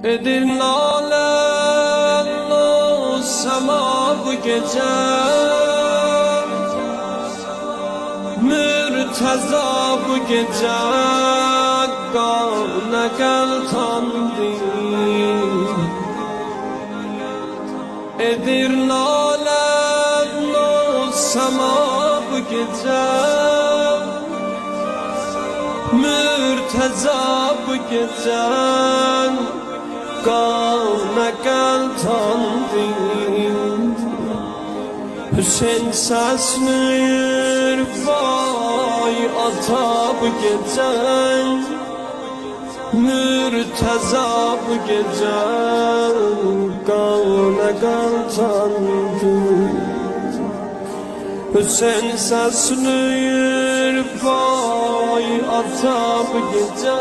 Edirnaler o sema bu gece, mürteza bu gece, gavne gel tandı. Edirnaler o sema bu gece, mürteza bu gece, gavne gel tandı. Hüseyin seslenir vay ata bu gece, mürteza bu gece, gavne gel tandı. Hüseyin seslenir vay ata bu gece,